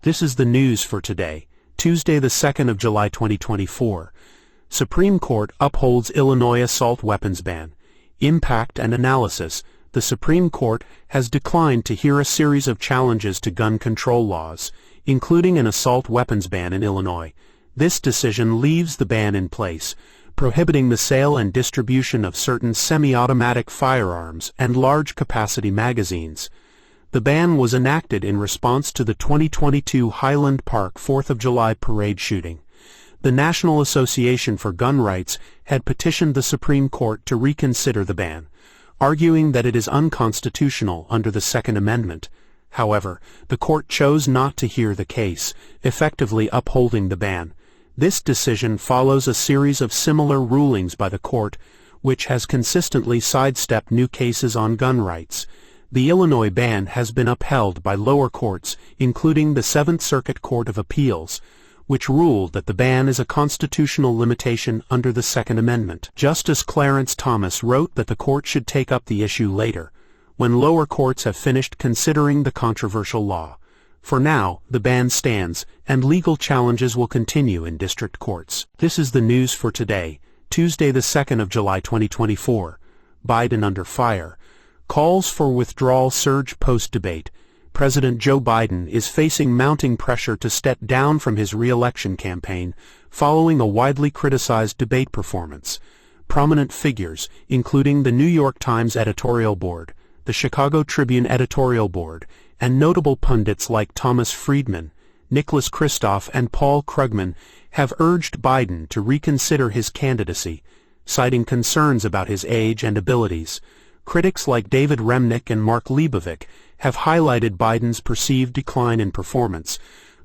This is the news for today, Tuesday the 2nd of July 2024. Supreme Court upholds Illinois assault weapons ban. Impact and analysis. The Supreme Court has declined to hear a series of challenges to gun control laws, including an assault weapons ban in Illinois. This decision leaves the ban in place, prohibiting the sale and distribution of certain semi-automatic firearms and large-capacity magazines. The ban was enacted in response to the 2022 Highland Park 4th of July parade shooting. The National Association for Gun Rights had petitioned the Supreme Court to reconsider the ban, arguing that it is unconstitutional under the Second Amendment. However, the court chose not to hear the case, effectively upholding the ban. This decision follows a series of similar rulings by the court, which has consistently sidestepped new cases on gun rights. The Illinois ban has been upheld by lower courts, including the Seventh Circuit Court of Appeals, which ruled that the ban is a constitutional limitation under the Second Amendment. Justice Clarence Thomas wrote that the court should take up the issue later, when lower courts have finished considering the controversial law. For now, the ban stands, and legal challenges will continue in district courts. This is the news for today, Tuesday the 2nd of July 2024. Biden under fire. Calls for withdrawal surge post-debate. President Joe Biden is facing mounting pressure to step down from his re-election campaign following a widely criticized debate performance. Prominent figures, including the New York Times editorial board, the Chicago Tribune editorial board, and notable pundits like Thomas Friedman, Nicholas Kristof, and Paul Krugman, have urged Biden to reconsider his candidacy, citing concerns about his age and abilities. Critics like David Remnick and Mark Leibovich have highlighted Biden's perceived decline in performance,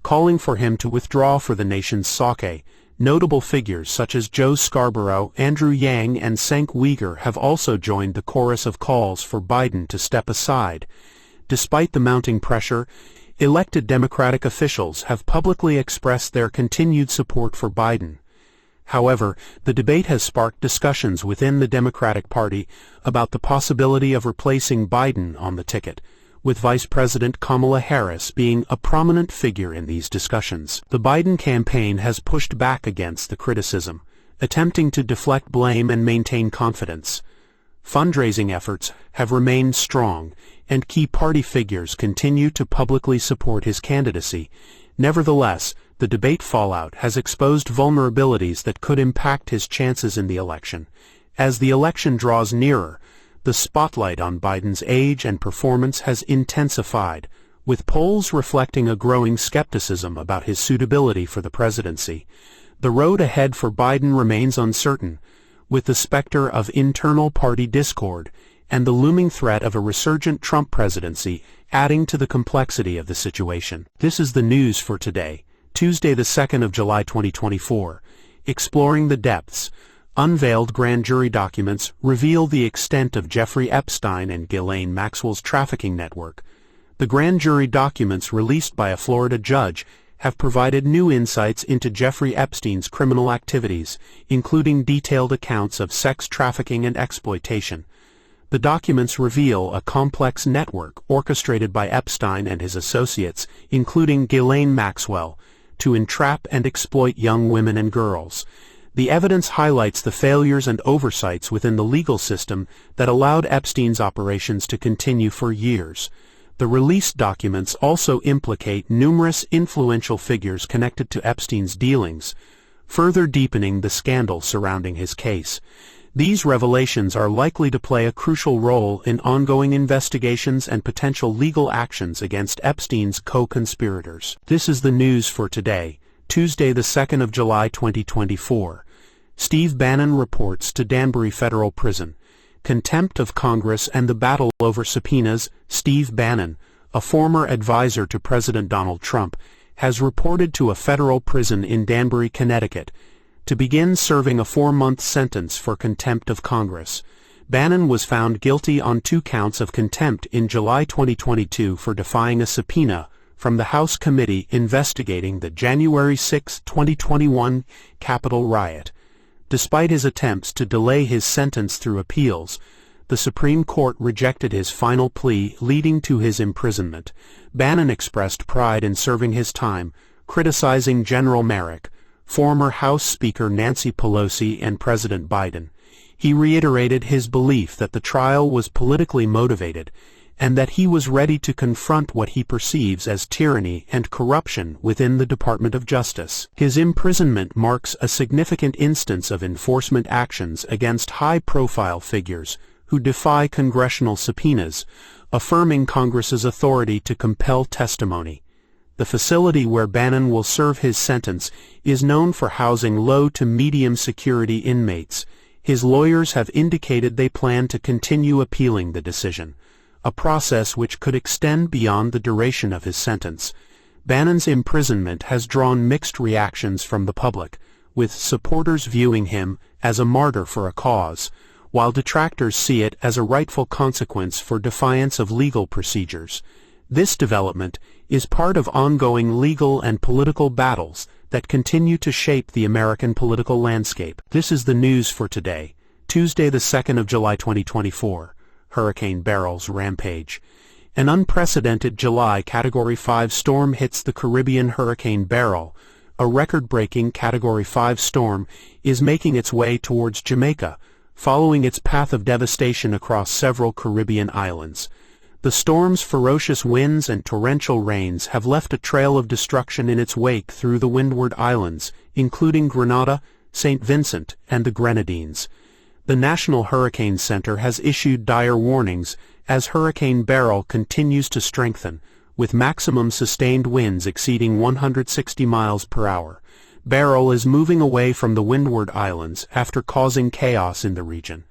calling for him to withdraw for the nation's sake. Notable figures such as Joe Scarborough, Andrew Yang, and Cenk Uyghur have also joined the chorus of calls for Biden to step aside. Despite the mounting pressure, elected Democratic officials have publicly expressed their continued support for Biden. However, the debate has sparked discussions within the Democratic Party about the possibility of replacing Biden on the ticket, with Vice President Kamala Harris being a prominent figure in these discussions. The Biden campaign has pushed back against the criticism, attempting to deflect blame and maintain confidence. Fundraising efforts have remained strong, and key party figures continue to publicly support his candidacy. Nevertheless, the debate fallout has exposed vulnerabilities that could impact his chances in the election. As the election draws nearer, the spotlight on Biden's age and performance has intensified, with polls reflecting a growing skepticism about his suitability for the presidency. The road ahead for Biden remains uncertain, with the specter of internal party discord and the looming threat of a resurgent Trump presidency adding to the complexity of the situation. This is the news for today, Tuesday the 2nd of July 2024. Exploring the depths. Unveiled grand jury documents reveal the extent of Jeffrey Epstein and Ghislaine Maxwell's trafficking network. The grand jury documents released by a Florida judge have provided new insights into Jeffrey Epstein's criminal activities, including detailed accounts of sex trafficking and exploitation. The documents reveal a complex network orchestrated by Epstein and his associates, including Ghislaine Maxwell, to entrap and exploit young women and girls. The evidence highlights the failures and oversights within the legal system that allowed Epstein's operations to continue for years. The released documents also implicate numerous influential figures connected to Epstein's dealings, further deepening the scandal surrounding his case. These revelations are likely to play a crucial role in ongoing investigations and potential legal actions against Epstein's co-conspirators. This is the news for today, Tuesday the 2nd of July 2024. Steve Bannon reports to Danbury Federal Prison. Contempt of Congress and the battle over subpoenas. Steve Bannon, a former advisor to President Donald Trump, has reported to a federal prison in Danbury, Connecticut, to begin serving a 4-month sentence for contempt of Congress. Bannon was found guilty on 2 counts of contempt in July 2022 for defying a subpoena from the House committee investigating the January 6, 2021 Capitol riot. Despite his attempts to delay his sentence through appeals, the Supreme Court rejected his final plea, leading to his imprisonment. Bannon expressed pride in serving his time, criticizing General Merrick, former House Speaker Nancy Pelosi, and President Biden. He reiterated his belief that the trial was politically motivated, and that he was ready to confront what he perceives as tyranny and corruption within the Department of Justice. His imprisonment marks a significant instance of enforcement actions against high-profile figures who defy congressional subpoenas, affirming Congress's authority to compel testimony. The facility where Bannon will serve his sentence is known for housing low to medium security inmates. His lawyers have indicated they plan to continue appealing the decision, a process which could extend beyond the duration of his sentence. Bannon's imprisonment has drawn mixed reactions from the public, with supporters viewing him as a martyr for a cause, while detractors see it as a rightful consequence for defiance of legal procedures. This development is part of ongoing legal and political battles that continue to shape the American political landscape. This is the news for today, Tuesday the 2nd of July 2024. Hurricane Beryl's Rampage. An unprecedented July Category 5 storm hits the Caribbean. Hurricane Beryl, a record-breaking Category 5 storm, is making its way towards Jamaica, following its path of devastation across several Caribbean islands. The storm's ferocious winds and torrential rains have left a trail of destruction in its wake through the Windward Islands, including Grenada, St. Vincent, and the Grenadines. The National Hurricane Center has issued dire warnings as Hurricane Beryl continues to strengthen, with maximum sustained winds exceeding 160 miles per hour. Beryl is moving away from the Windward Islands after causing chaos in the region.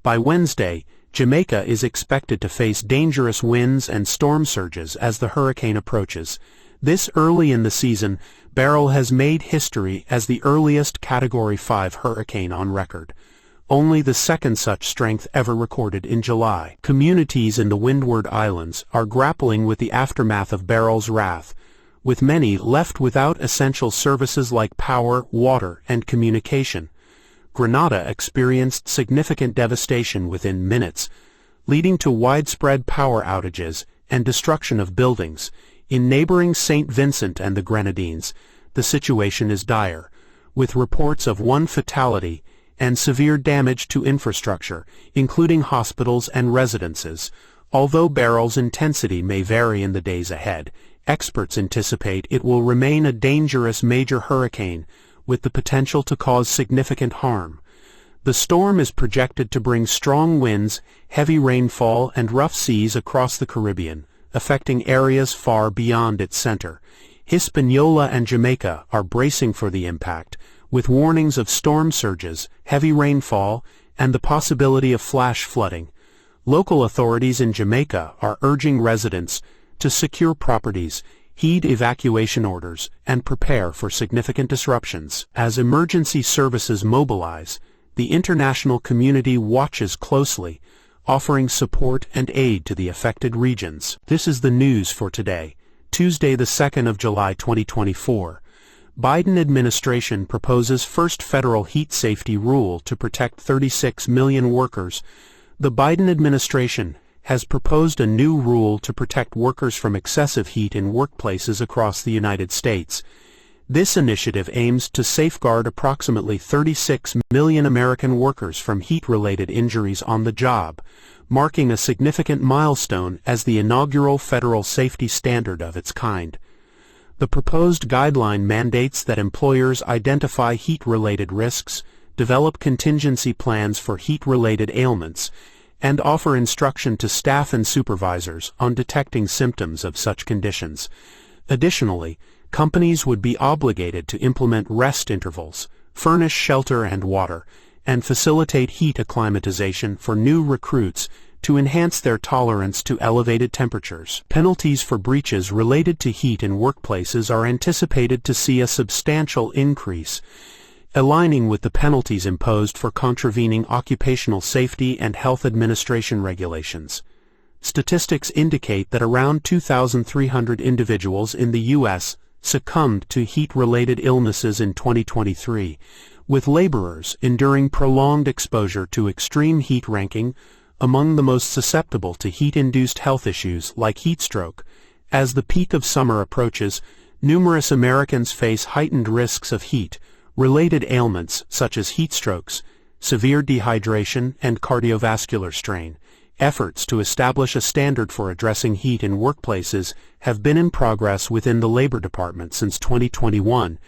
By Wednesday, Jamaica is expected to face dangerous winds and storm surges as the hurricane approaches. This early in the season, Beryl has made history as the earliest Category 5 hurricane on record, only the second such strength ever recorded in July. Communities in the Windward Islands are grappling with the aftermath of Beryl's wrath, with many left without essential services like power, water, and communication. Grenada experienced significant devastation within minutes, leading to widespread power outages and destruction of buildings. In neighboring St. Vincent and the Grenadines, the situation is dire, with reports of one fatality and severe damage to infrastructure, including hospitals and residences. Although Beryl's intensity may vary in the days ahead, experts anticipate it will remain a dangerous major hurricane with the potential to cause significant harm. The storm is projected to bring strong winds, heavy rainfall, and rough seas across the Caribbean, affecting areas far beyond its center. Hispaniola and Jamaica are bracing for the impact, with warnings of storm surges, heavy rainfall, and the possibility of flash flooding. Local authorities in Jamaica are urging residents to secure properties, heed evacuation orders, and prepare for significant disruptions. As emergency services mobilize, the international community watches closely, offering support and aid to the affected regions. This is the news for today, Tuesday the 2nd of July 2024. Biden administration proposes first federal heat safety rule to protect 36 million workers. The Biden administration has proposed a new rule to protect workers from excessive heat in workplaces across the United States. This initiative aims to safeguard approximately 36 million American workers from heat-related injuries on the job, marking a significant milestone as the inaugural federal safety standard of its kind. The proposed guideline mandates that employers identify heat-related risks, develop contingency plans for heat-related ailments, and offer instruction to staff and supervisors on detecting symptoms of such conditions. Additionally, companies would be obligated to implement rest intervals, furnish shelter and water, and facilitate heat acclimatization for new recruits to enhance their tolerance to elevated temperatures. Penalties for breaches related to heat in workplaces are anticipated to see a substantial increase, aligning with the penalties imposed for contravening occupational safety and health administration regulations. Statistics indicate that around 2,300 individuals in the U.S. succumbed to heat-related illnesses in 2023, with laborers enduring prolonged exposure to extreme heat. Ranking among the most susceptible to heat-induced health issues like heat stroke. As the peak of summer approaches, numerous Americans face heightened risks of heat-related ailments such as heat strokes, severe dehydration, and cardiovascular strain. Efforts to establish a standard for addressing heat in workplaces have been in progress within the Labor Department since 2021,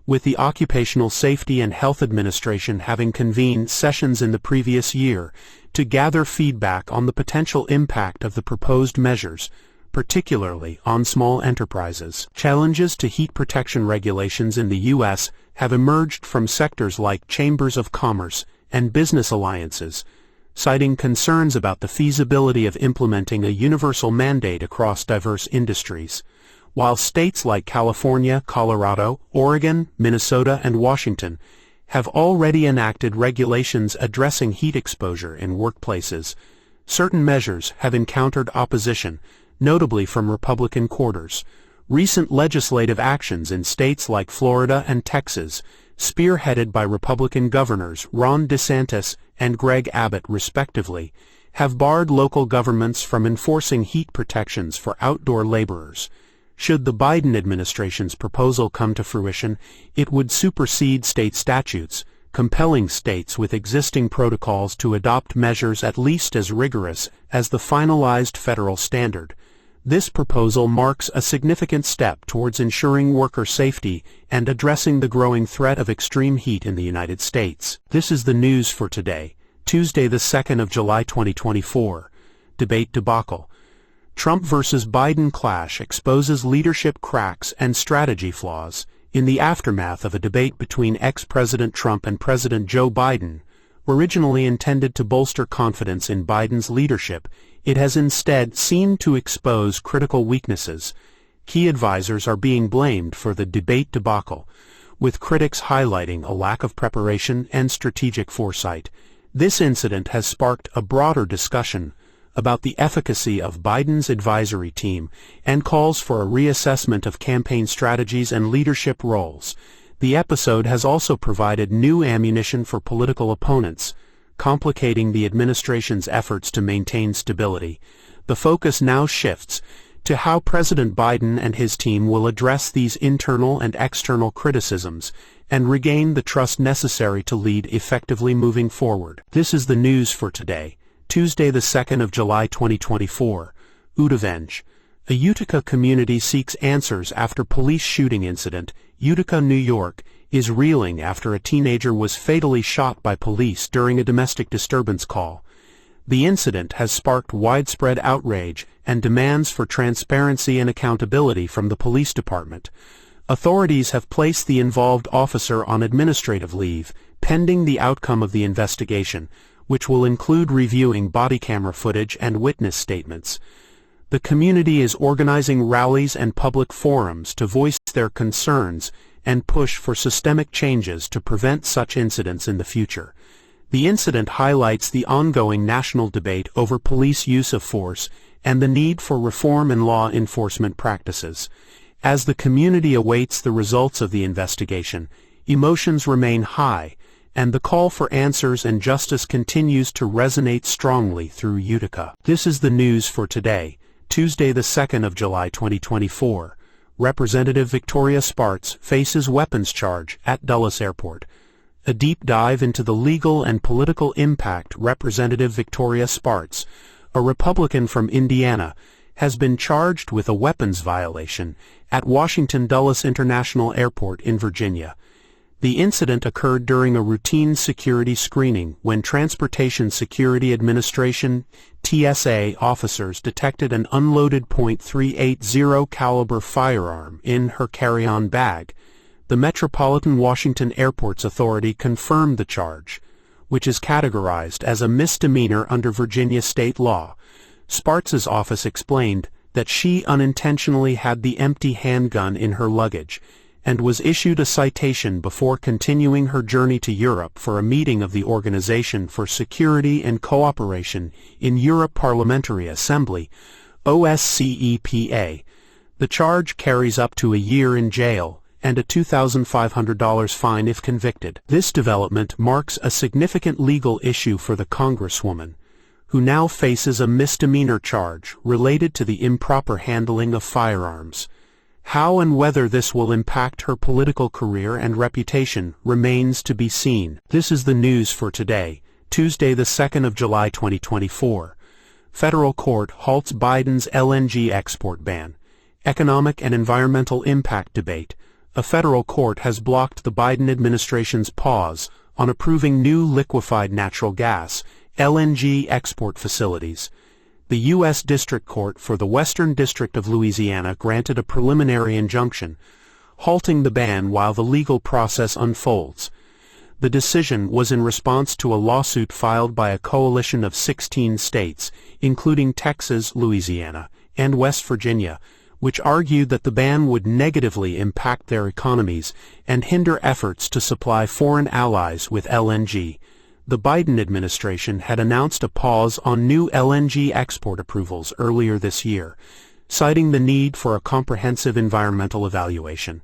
with the Occupational Safety and Health Administration having convened sessions in the previous year to gather feedback on the potential impact of the proposed measures, particularly on small enterprises. Challenges to heat protection regulations in the U.S. have emerged from sectors like chambers of commerce and business alliances, citing concerns about the feasibility of implementing a universal mandate across diverse industries. While states like California, Colorado, Oregon, Minnesota, and Washington have already enacted regulations addressing heat exposure in workplaces, certain measures have encountered opposition, notably from Republican quarters. Recent legislative actions in states like Florida and Texas, spearheaded by Republican governors Ron DeSantis and Greg Abbott respectively, have barred local governments from enforcing heat protections for outdoor laborers. Should the Biden administration's proposal come to fruition, it would supersede state statutes, compelling states with existing protocols to adopt measures at least as rigorous as the finalized federal standard. This proposal marks a significant step towards ensuring worker safety and addressing the growing threat of extreme heat in the United States. This is the news for today, Tuesday the 2nd of July 2024. Debate debacle. Trump versus Biden clash exposes leadership cracks and strategy flaws. In the aftermath of a debate between ex-President Trump and President Joe Biden, originally intended to bolster confidence in Biden's leadership, it has instead seemed to expose critical weaknesses. Key advisors are being blamed for the debate debacle, with critics highlighting a lack of preparation and strategic foresight. This incident has sparked a broader discussion about the efficacy of Biden's advisory team and calls for a reassessment of campaign strategies and leadership roles. The episode has also provided new ammunition for political opponents, complicating the administration's efforts to maintain stability. The focus now shifts to how President Biden and his team will address these internal and external criticisms and regain the trust necessary to lead effectively moving forward. This is the news for today, Tuesday the 2nd of July 2024. Utica. A Utica community seeks answers after police shooting incident. Utica, New York, is reeling after a teenager was fatally shot by police during a domestic disturbance call. The incident has sparked widespread outrage and demands for transparency and accountability from the police department. Authorities have placed the involved officer on administrative leave, pending the outcome of the investigation, which will include reviewing body camera footage and witness statements. The community is organizing rallies and public forums to voice their concerns and push for systemic changes to prevent such incidents in the future. The incident highlights the ongoing national debate over police use of force and the need for reform in law enforcement practices. As the community awaits the results of the investigation, emotions remain high, and the call for answers and justice continues to resonate strongly through Utica. This is the news for today, Tuesday the 2nd of July 2024. Representative Victoria Sparts faces weapons charge at Dulles Airport. A deep dive into the legal and political impact. Representative Victoria Sparts, a Republican from Indiana, has been charged with a weapons violation at Washington Dulles International Airport in Virginia. The incident occurred during a routine security screening when Transportation Security Administration (TSA) officers detected an unloaded .380 caliber firearm in her carry-on bag. The Metropolitan Washington Airports Authority confirmed the charge, which is categorized as a misdemeanor under Virginia state law. Sparts's office explained that she unintentionally had the empty handgun in her luggage and was issued a citation before continuing her journey to Europe for a meeting of the Organization for Security and Cooperation in Europe Parliamentary Assembly, OSCEPA. The charge carries up to a year in jail and a $2,500 fine if convicted. This development marks a significant legal issue for the Congresswoman, who now faces a misdemeanor charge related to the improper handling of firearms. How and whether this will impact her political career and reputation remains to be seen. This is the news for today, Tuesday the 2nd of July 2024. Federal court halts Biden's LNG export ban. Economic and environmental impact debate. A federal court has blocked the Biden administration's pause on approving new liquefied natural gas, LNG export facilities. The U.S. District Court for the Western District of Louisiana granted a preliminary injunction, halting the ban while the legal process unfolds. The decision was in response to a lawsuit filed by a coalition of 16 states, including Texas, Louisiana, and West Virginia, which argued that the ban would negatively impact their economies and hinder efforts to supply foreign allies with LNG. The Biden administration had announced a pause on new LNG export approvals earlier this year, citing the need for a comprehensive environmental evaluation.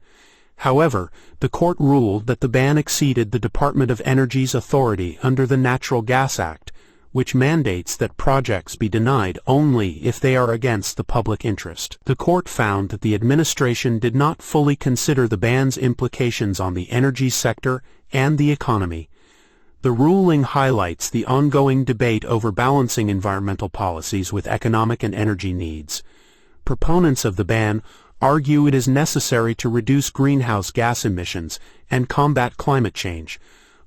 However, the court ruled that the ban exceeded the Department of Energy's authority under the Natural Gas Act, which mandates that projects be denied only if they are against the public interest. The court found that the administration did not fully consider the ban's implications on the energy sector and the economy. The ruling highlights the ongoing debate over balancing environmental policies with economic and energy needs. Proponents of the ban argue it is necessary to reduce greenhouse gas emissions and combat climate change.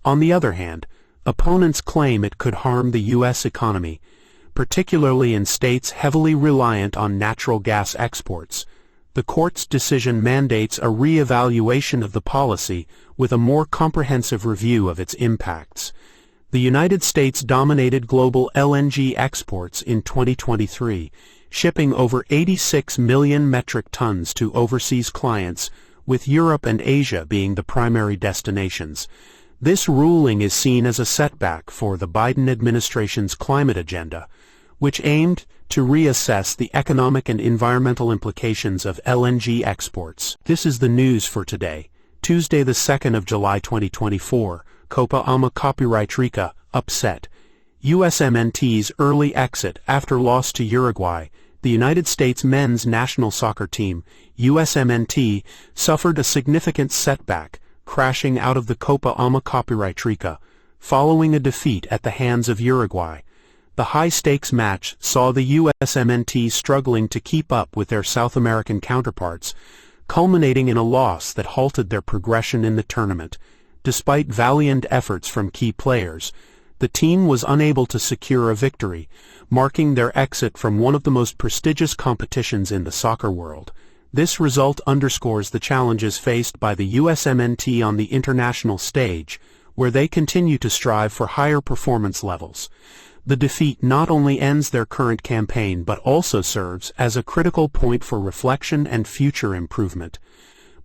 On the other hand, opponents claim it could harm the U.S. economy, particularly in states heavily reliant on natural gas exports. The court's decision mandates a re-evaluation of the policy with a more comprehensive review of its impacts. The United States dominated global LNG exports in 2023, shipping over 86 million metric tons to overseas clients, with Europe and Asia being the primary destinations. This ruling is seen as a setback for the Biden administration's climate agenda, which aimed to reassess the economic and environmental implications of LNG exports. This is the news for today, Tuesday the 2nd of July 2024. Copa Ama Copyright Utica, upset. USMNT's early exit after loss to Uruguay. The United States men's national soccer team, USMNT, suffered a significant setback, crashing out of the Copa Ama Copyright Utica, following a defeat at the hands of Uruguay. The high-stakes match saw the USMNT struggling to keep up with their South American counterparts, culminating in a loss that halted their progression in the tournament. Despite valiant efforts from key players, the team was unable to secure a victory, marking their exit from one of the most prestigious competitions in the soccer world. This result underscores the challenges faced by the USMNT on the international stage, where they continue to strive for higher performance levels. The defeat not only ends their current campaign but also serves as a critical point for reflection and future improvement.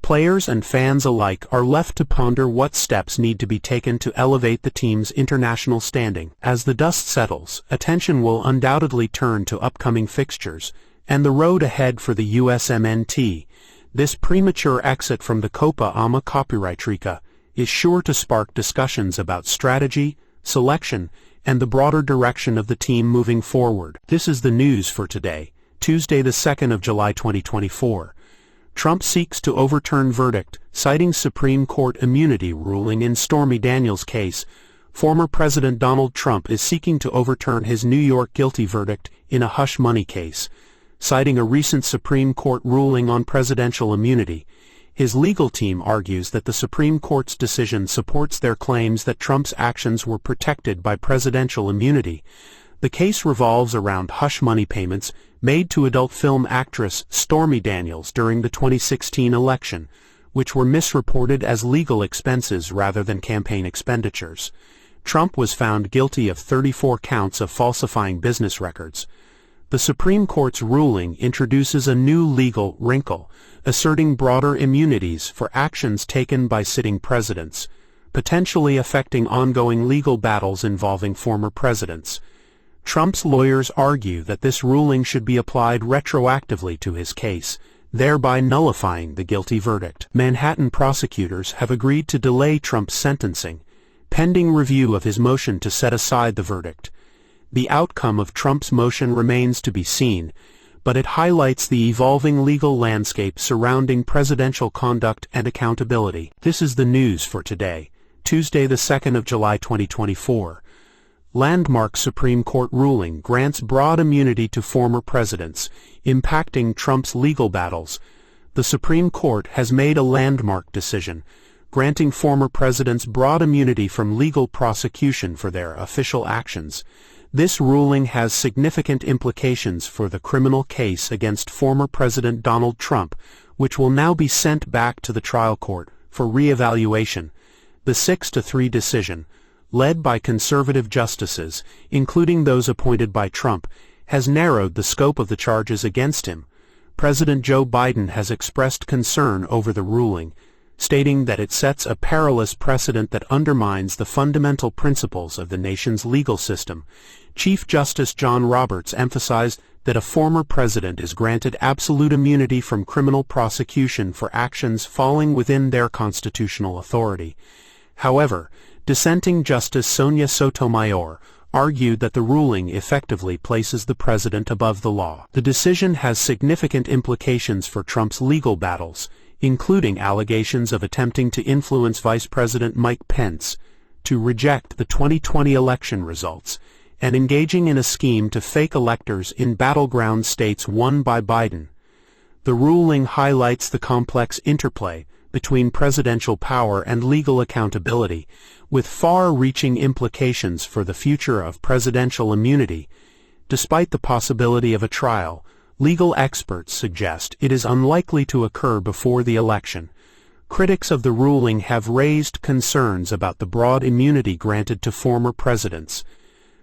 Players and fans alike are left to ponder what steps need to be taken to elevate the team's international standing. As the dust settles, attention will undoubtedly turn to upcoming fixtures and the road ahead for the USMNT. This premature exit from the Copa Ama Copyright Utica is sure to spark discussions about strategy, selection, and the broader direction of the team moving forward. This is the news for today, Tuesday the 2nd of July 2024. Trump seeks to overturn verdict, citing Supreme Court immunity ruling in Stormy Daniels' case. Former President Donald Trump is seeking to overturn his New York guilty verdict in a hush money case, citing a recent Supreme Court ruling on presidential immunity. His legal team argues that the Supreme Court's decision supports their claims that Trump's actions were protected by presidential immunity. The case revolves around hush money payments made to adult film actress Stormy Daniels during the 2016 election, which were misreported as legal expenses rather than campaign expenditures. Trump was found guilty of 34 counts of falsifying business records. The Supreme Court's ruling introduces a new legal wrinkle, asserting broader immunities for actions taken by sitting presidents, potentially affecting ongoing legal battles involving former presidents. Trump's lawyers argue that this ruling should be applied retroactively to his case, thereby nullifying the guilty verdict. Manhattan prosecutors have agreed to delay Trump's sentencing, pending review of his motion to set aside the verdict. The outcome of Trump's motion remains to be seen, but it highlights the evolving legal landscape surrounding presidential conduct and accountability. This is the news for today, Tuesday the 2nd of July 2024. Landmark Supreme Court ruling grants broad immunity to former presidents, impacting Trump's legal battles. The Supreme Court has made a landmark decision, granting former presidents broad immunity from legal prosecution for their official actions. This ruling has significant implications for the criminal case against former President Donald Trump, which will now be sent back to the trial court for re-evaluation. The 6-3 decision, led by conservative justices, including those appointed by Trump, has narrowed the scope of the charges against him. President Joe Biden has expressed concern over the ruling, stating that it sets a perilous precedent that undermines the fundamental principles of the nation's legal system. Chief Justice John Roberts emphasized that a former president is granted absolute immunity from criminal prosecution for actions falling within their constitutional authority. However, dissenting Justice Sonia Sotomayor argued that the ruling effectively places the president above the law. The decision has significant implications for Trump's legal battles, including allegations of attempting to influence Vice President Mike Pence to reject the 2020 election results, and engaging in a scheme to fake electors in battleground states won by Biden. The ruling highlights the complex interplay between presidential power and legal accountability, with far-reaching implications for the future of presidential immunity. Despite the possibility of a trial, legal experts suggest it is unlikely to occur before the election. Critics of the ruling have raised concerns about the broad immunity granted to former presidents,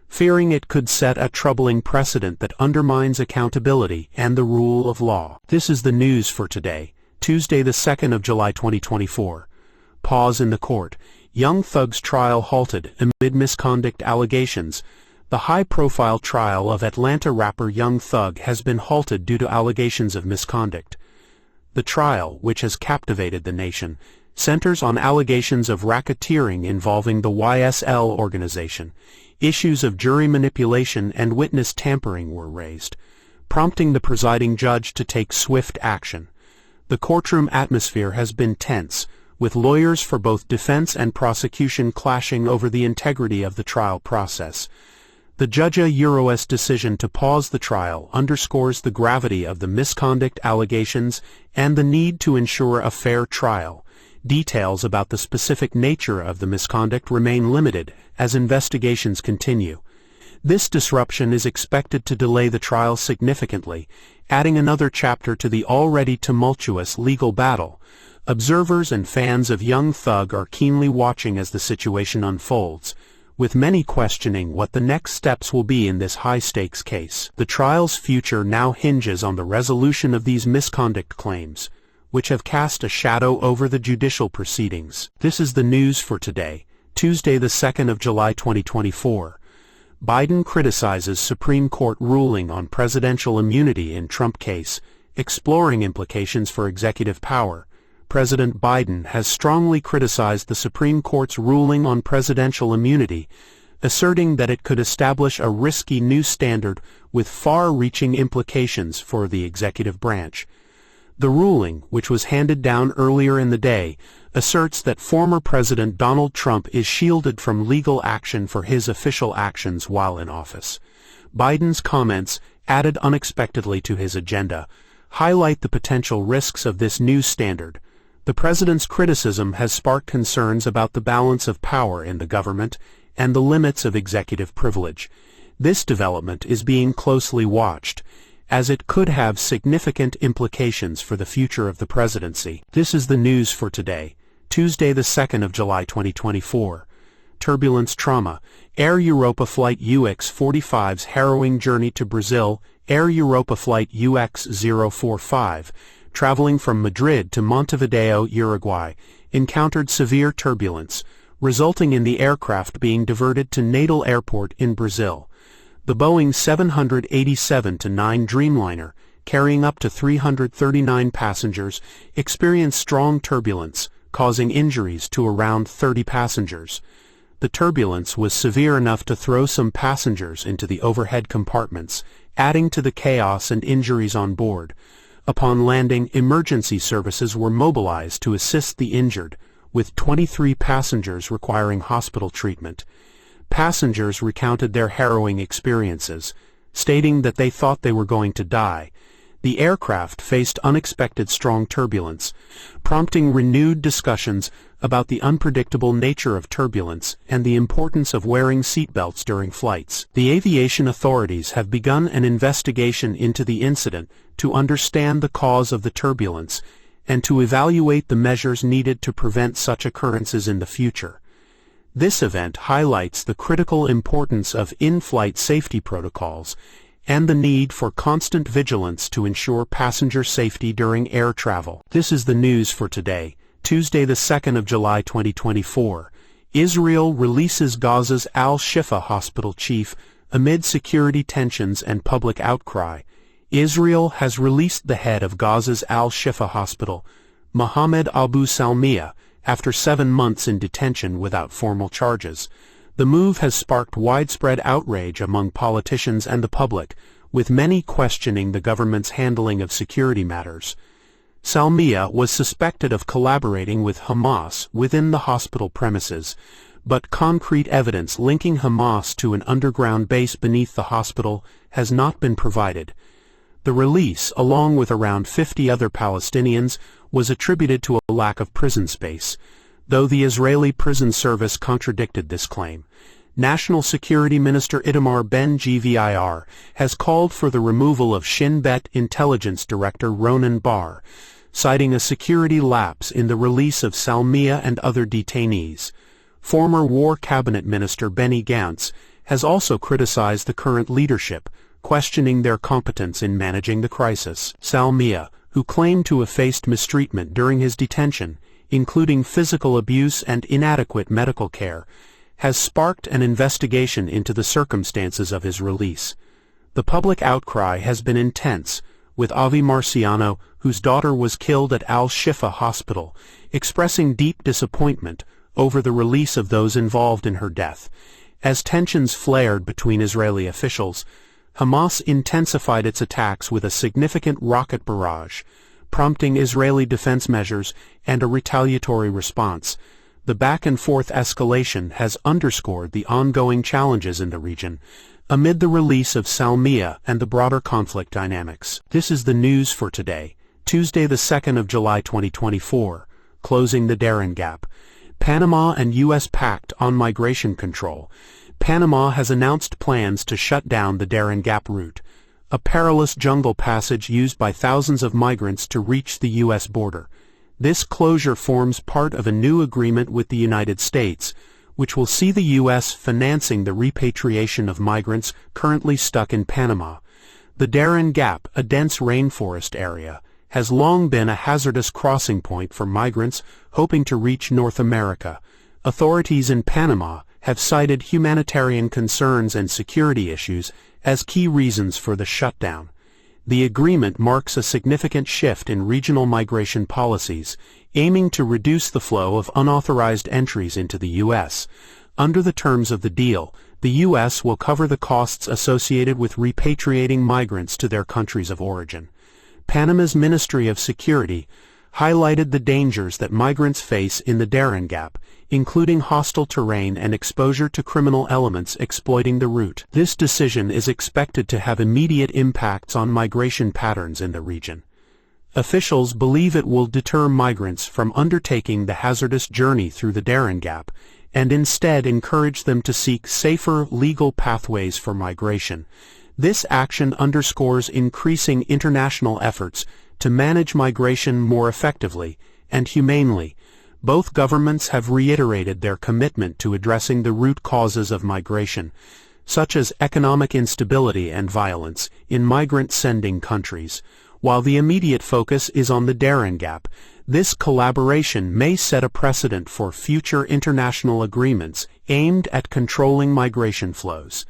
fearing it could set a troubling precedent that undermines accountability and the rule of law. This is the news for today, Tuesday the 2nd of July 2024. Pause in the court. Young Thug's trial halted amid misconduct allegations. The high-profile trial of Atlanta rapper Young Thug has been halted due to allegations of misconduct. The trial, which has captivated the nation, centers on allegations of racketeering involving the YSL organization. Issues of jury manipulation and witness tampering were raised, prompting the presiding judge to take swift action. The courtroom atmosphere has been tense, with lawyers for both defense and prosecution clashing over the integrity of the trial process. The U.S decision to pause the trial underscores the gravity of the misconduct allegations and the need to ensure a fair trial. Details about the specific nature of the misconduct remain limited as investigations continue. This disruption is expected to delay the trial significantly, adding another chapter to the already tumultuous legal battle. Observers and fans of Young Thug are keenly watching as the situation unfolds, with many questioning what the next steps will be in this high-stakes case. The trial's future now hinges on the resolution of these misconduct claims, which have cast a shadow over the judicial proceedings. This is the news for today, Tuesday the 2nd of July 2024. Biden criticizes Supreme Court ruling on presidential immunity in Trump case, exploring implications for executive power. President Biden has strongly criticized the Supreme Court's ruling on presidential immunity, asserting that it could establish a risky new standard with far-reaching implications for the executive branch. The ruling, which was handed down earlier in the day, asserts that former President Donald Trump is shielded from legal action for his official actions while in office. Biden's comments, added unexpectedly to his agenda, highlight the potential risks of this new standard. The president's criticism has sparked concerns about the balance of power in the government and the limits of executive privilege. This development is being closely watched, as it could have significant implications for the future of the presidency. This is the news for today, Tuesday the 2nd of July 2024. Turbulence trauma. Air Europa Flight UX-45's harrowing journey to Brazil. Air Europa Flight UX-045, traveling from Madrid to Montevideo, Uruguay, encountered severe turbulence, resulting in the aircraft being diverted to Natal Airport in Brazil. The Boeing 787-9 Dreamliner, carrying up to 339 passengers, experienced strong turbulence, causing injuries to around 30 passengers. The turbulence was severe enough to throw some passengers into the overhead compartments, adding to the chaos and injuries on board. Upon landing, emergency services were mobilized to assist the injured, with 23 passengers requiring hospital treatment. Passengers recounted their harrowing experiences, stating that they thought they were going to die. The aircraft faced unexpected strong turbulence, prompting renewed discussions about the unpredictable nature of turbulence and the importance of wearing seatbelts during flights. The aviation authorities have begun an investigation into the incident to understand the cause of the turbulence and to evaluate the measures needed to prevent such occurrences in the future. This event highlights the critical importance of in-flight safety protocols and the need for constant vigilance to ensure passenger safety during air travel. This is the news for today, Tuesday the 2nd of July 2024. Israel releases Gaza's Al-Shifa hospital chief amid security tensions and public outcry. Israel has released the head of Gaza's Al-Shifa hospital, Mohammed Abu Salmiya, after 7 months in detention without formal charges. The move has sparked widespread outrage among politicians and the public, with many questioning the government's handling of security matters. Salmiya was suspected of collaborating with Hamas within the hospital premises, but concrete evidence linking Hamas to an underground base beneath the hospital has not been provided. The release, along with around 50 other Palestinians, was attributed to a lack of prison space, though the Israeli prison service contradicted this claim. National Security Minister Itamar Ben-Gvir has called for the removal of Shin Bet intelligence director Ronan Bar, citing a security lapse in the release of Salmiya and other detainees. Former War Cabinet Minister Benny Gantz has also criticized the current leadership, questioning their competence in managing the crisis. Salmiya, who claimed to have faced mistreatment during his detention, including physical abuse and inadequate medical care, has sparked an investigation into the circumstances of his release. The public outcry has been intense, with Avi Marciano, whose daughter was killed at Al-Shifa hospital, expressing deep disappointment over the release of those involved in her death. As tensions flared between Israeli officials, Hamas intensified its attacks with a significant rocket barrage, prompting Israeli defense measures and a retaliatory response. The back-and-forth escalation has underscored the ongoing challenges in the region, amid the release of Salmiya and the broader conflict dynamics. This is the news for today, Tuesday the 2nd of July 2024, closing the Darien Gap. Panama and U.S. pact on migration control. Panama has announced plans to shut down the Darien Gap route, a perilous jungle passage used by thousands of migrants to reach the U.S. border. This closure forms part of a new agreement with the United States, which will see the U.S. financing the repatriation of migrants currently stuck in Panama. The Darien Gap, a dense rainforest area, has long been a hazardous crossing point for migrants hoping to reach North America. Authorities in Panama have cited humanitarian concerns and security issues as key reasons for the shutdown. The agreement marks a significant shift in regional migration policies, aiming to reduce the flow of unauthorized entries into the U.S. Under the terms of the deal, the U.S. will cover the costs associated with repatriating migrants to their countries of origin. Panama's Ministry of Security highlighted the dangers that migrants face in the Darien Gap, including hostile terrain and exposure to criminal elements exploiting the route. This decision is expected to have immediate impacts on migration patterns in the region. Officials believe it will deter migrants from undertaking the hazardous journey through the Darien Gap, and instead encourage them to seek safer legal pathways for migration. This action underscores increasing international efforts to manage migration more effectively and humanely. Both governments have reiterated their commitment to addressing the root causes of migration, such as economic instability and violence, in migrant-sending countries. While the immediate focus is on the Darien Gap, this collaboration may set a precedent for future international agreements aimed at controlling migration flows.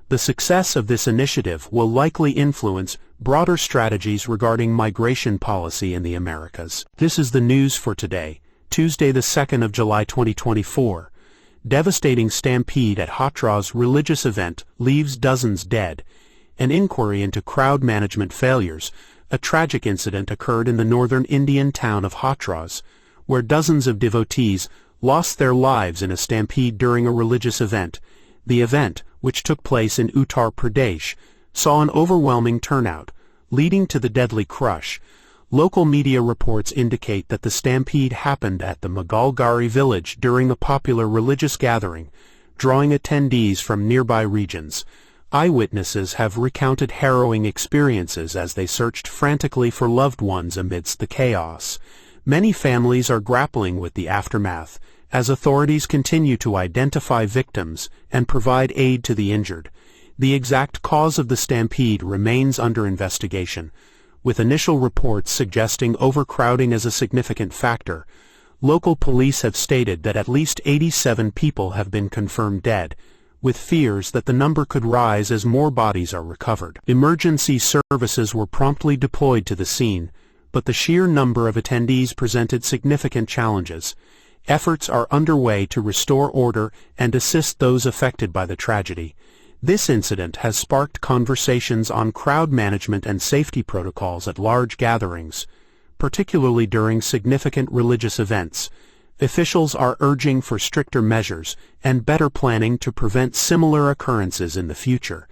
The success of this initiative will likely influence broader strategies regarding migration policy in the Americas. This is the news for today, Tuesday the 2nd of July 2024. Devastating stampede at Hathras religious event leaves dozens dead. An inquiry into crowd management failures. A tragic incident occurred in the northern Indian town of Hathras, where dozens of devotees lost their lives in a stampede during a religious event. The event, which took place in Uttar Pradesh, saw an overwhelming turnout, leading to the deadly crush. Local media reports indicate that the stampede happened at the Magalgari village during a popular religious gathering, drawing attendees from nearby regions. Eyewitnesses have recounted harrowing experiences as they searched frantically for loved ones amidst the chaos. Many families are grappling with the aftermath, as authorities continue to identify victims and provide aid to the injured. The exact cause of the stampede remains under investigation, with initial reports suggesting overcrowding as a significant factor. Local police have stated that at least 87 people have been confirmed dead, with fears that the number could rise as more bodies are recovered. Emergency services were promptly deployed to the scene, but the sheer number of attendees presented significant challenges. Efforts are underway to restore order and assist those affected by the tragedy. This incident has sparked conversations on crowd management and safety protocols at large gatherings, particularly during significant religious events. Officials are urging for stricter measures and better planning to prevent similar occurrences in the future.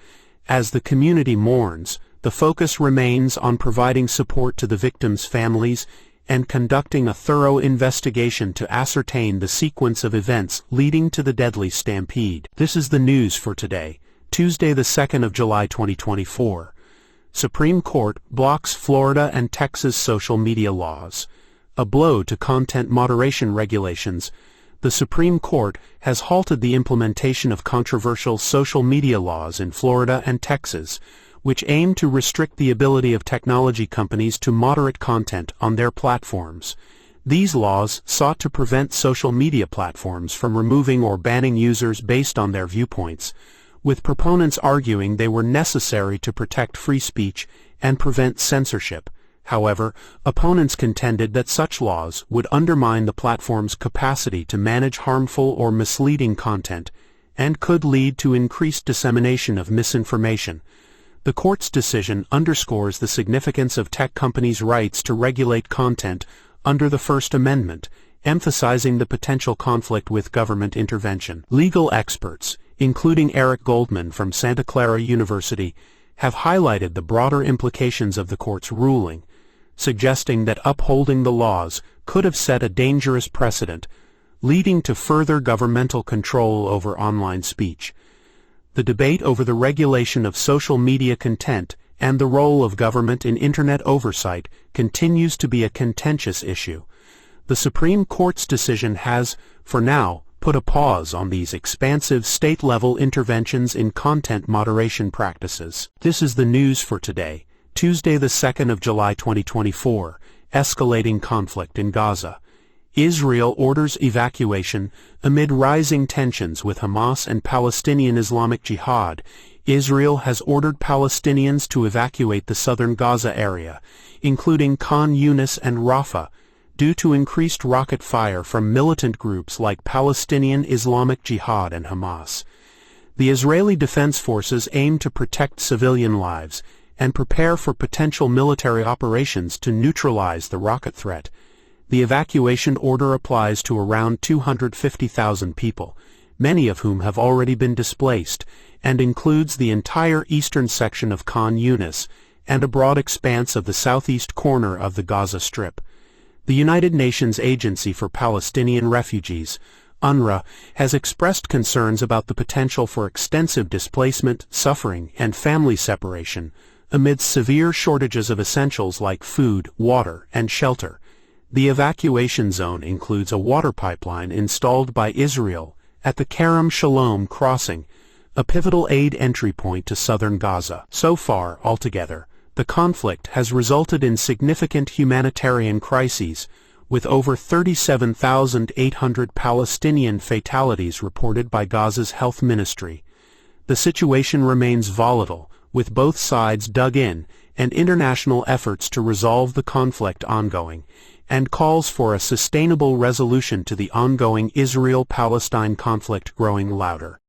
As the community mourns, the focus remains on providing support to the victims' families and conducting a thorough investigation to ascertain the sequence of events leading to the deadly stampede. This is the news for today, Tuesday the 2nd of July 2024. Supreme Court blocks Florida and Texas social media laws. A blow to content moderation regulations. The Supreme Court has halted the implementation of controversial social media laws in Florida and Texas, which aim to restrict the ability of technology companies to moderate content on their platforms. These laws sought to prevent social media platforms from removing or banning users based on their viewpoints, with proponents arguing they were necessary to protect free speech and prevent censorship. However, opponents contended that such laws would undermine the platform's capacity to manage harmful or misleading content and could lead to increased dissemination of misinformation. The court's decision underscores the significance of tech companies' rights to regulate content under the First Amendment, emphasizing the potential conflict with government intervention. Legal experts, including Eric Goldman from Santa Clara University, have highlighted the broader implications of the court's ruling, suggesting that upholding the laws could have set a dangerous precedent, leading to further governmental control over online speech. The debate over the regulation of social media content and the role of government in Internet oversight continues to be a contentious issue. The Supreme Court's decision has, for now, put a pause on these expansive state-level interventions in content moderation practices. This is the news for today, Tuesday the 2nd of July 2024. Escalating conflict in Gaza. Israel orders evacuation amid rising tensions with Hamas and Palestinian Islamic Jihad. Israel has ordered Palestinians to evacuate the southern Gaza area, including Khan Yunis and Rafah, due to increased rocket fire from militant groups like Palestinian Islamic Jihad and Hamas. The Israeli Defense Forces aim to protect civilian lives and prepare for potential military operations to neutralize the rocket threat. The evacuation order applies to around 250,000 people, many of whom have already been displaced, and includes the entire eastern section of Khan Yunis and a broad expanse of the southeast corner of the Gaza Strip. The United Nations Agency for Palestinian Refugees, UNRWA, has expressed concerns about the potential for extensive displacement, suffering, and family separation amidst severe shortages of essentials like food, water, and shelter. The evacuation zone includes a water pipeline installed by Israel at the Kerem Shalom crossing, a pivotal aid entry point to southern Gaza. So far, altogether, the conflict has resulted in significant humanitarian crises, with over 37,800 Palestinian fatalities reported by Gaza's health ministry. The situation remains volatile, with both sides dug in and international efforts to resolve the conflict ongoing. and calls for a sustainable resolution to the ongoing Israel-Palestine conflict growing louder.